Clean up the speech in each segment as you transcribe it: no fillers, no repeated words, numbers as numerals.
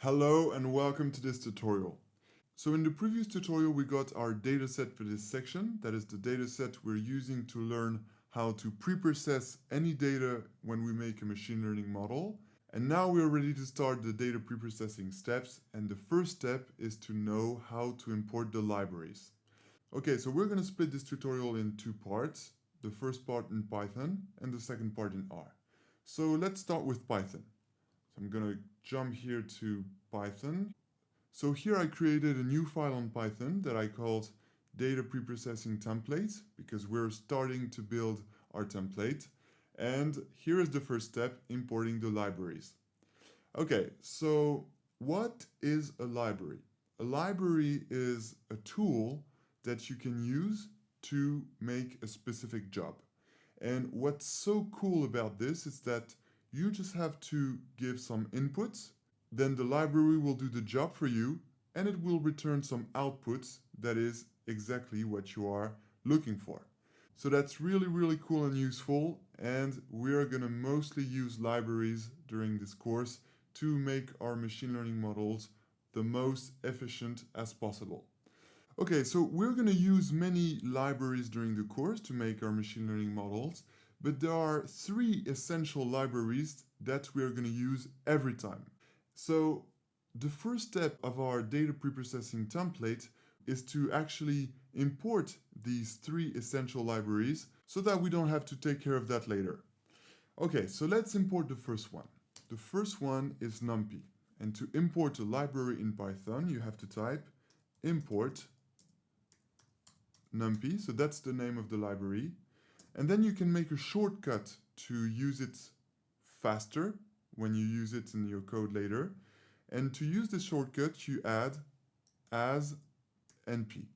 Hello and welcome to this tutorial. So in the previous tutorial we got our dataset for this section, that is the dataset we're using to learn how to pre-process any data when we make a machine learning model. And now we're ready to start the data pre-processing steps, and the first step is to know how to import the libraries. Okay, so we're going to split this tutorial in two parts, the first part in Python and the second part in R. So let's start with Python. So I'm going to jump here to Python. So here I created a new file on Python that I called data preprocessing template because we're starting to build our template. And here is the first step, importing the libraries. Okay, so what is a library? A library is a tool that you can use to make a specific job. And what's so cool about this is that you just have to give some inputs, then the library will do the job for you, and it will return some outputs that is exactly what you are looking for. So that's really cool and useful, and we are going to mostly use libraries during this course to make our machine learning models the most efficient as possible. Okay, so we're going to use many libraries during the course to make our machine learning models, but there are three essential libraries that we are going to use every time. So the first step of our data preprocessing template is to actually import these three essential libraries so that we don't have to take care of that later. Okay, so let's import the first one. The first one is NumPy. And to import a library in Python, you have to type import NumPy. So that's the name of the library. And then you can make a shortcut to use it faster when you use it in your code later. And to use this shortcut, you add as np.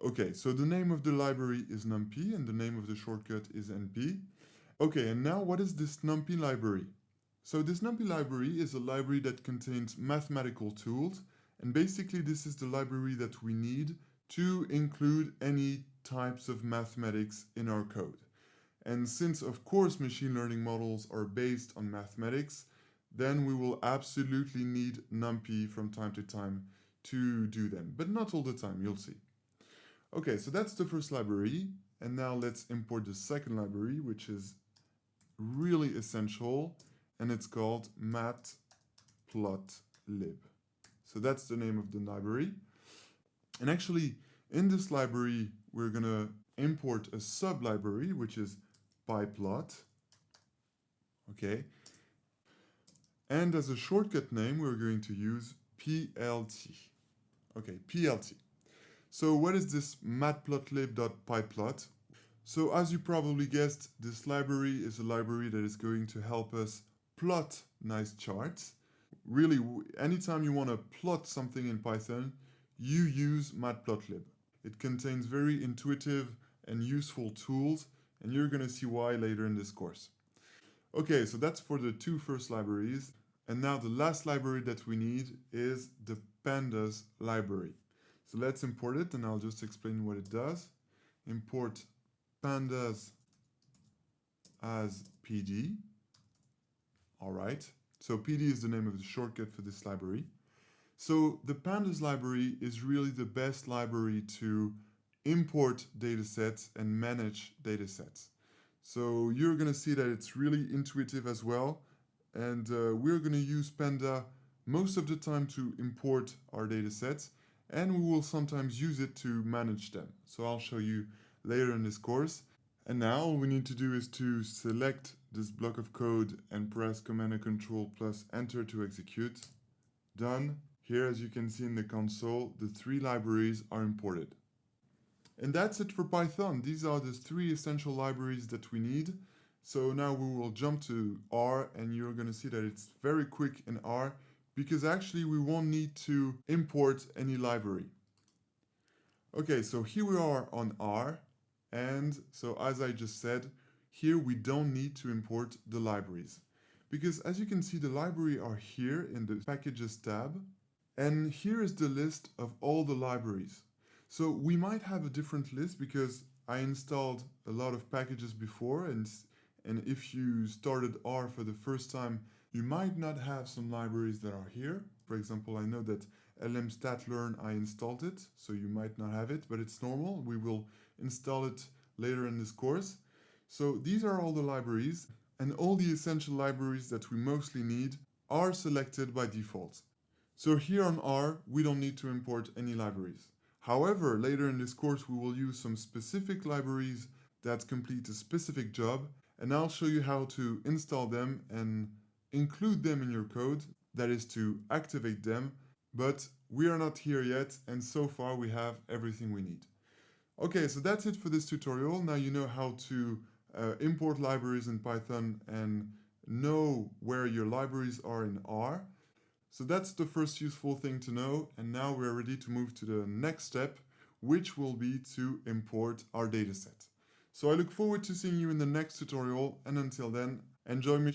Okay, so the name of the library is NumPy and the name of the shortcut is np. Okay, and now what is this NumPy library? So this NumPy library is a library that contains mathematical tools, and basically this is the library that we need to include any types of mathematics in our code. And since, of course, machine learning models are based on mathematics, then we will absolutely need NumPy from time to time to do them. But not all the time, you'll see. Okay, so that's the first library. And now let's import the second library, which is really essential. And it's called matplotlib. So that's the name of the library. And actually, in this library, we're going to import a sub-library, which is pyplot. Okay. And as a shortcut name, we're going to use plt. Okay, plt. So what is this matplotlib.pyplot? So as you probably guessed, this library is a library that is going to help us plot nice charts. Really, anytime you want to plot something in Python, you use matplotlib. It contains very intuitive and useful tools, and you're going to see why later in this course. Okay, so that's for the two first libraries. And now the last library that we need is the pandas library. So let's import it, and I'll just explain what it does. Import pandas as PD. All right, so PD is the name of the shortcut for this library. So the pandas library is really the best library to import datasets and manage datasets. So you're going to see that it's really intuitive as well. And we're going to use Panda most of the time to import our datasets, and we will sometimes use it to manage them. So I'll show you later in this course. And now all we need to do is to select this block of code and press Command and Control plus Enter to execute. Done. Here, as you can see in the console, the three libraries are imported. And that's it for Python. These are the three essential libraries that we need. So now we will jump to R, and you're going to see that it's very quick in R because actually we won't need to import any library. Okay, so here we are on R. And so as I just said, here we don't need to import the libraries. Because as you can see, the library are here in the Packages tab. And here is the list of all the libraries. So we might have a different list because I installed a lot of packages before, and if you started R for the first time, you might not have some libraries that are here. For example, I know that lmstatlearn, I installed it, so you might not have it, but it's normal. We will install it later in this course. So these are all the libraries, and all the essential libraries that we mostly need are selected by default. So here on R, we don't need to import any libraries. However, later in this course, we will use some specific libraries that complete a specific job, and I'll show you how to install them and include them in your code, that is to activate them, but we are not here yet, and so far we have everything we need. Okay, so that's it for this tutorial. Now you know how to import libraries in Python and know where your libraries are in R. So that's the first useful thing to know, and now we're ready to move to the next step, which will be to import our dataset. So I look forward to seeing you in the next tutorial, and until then, enjoy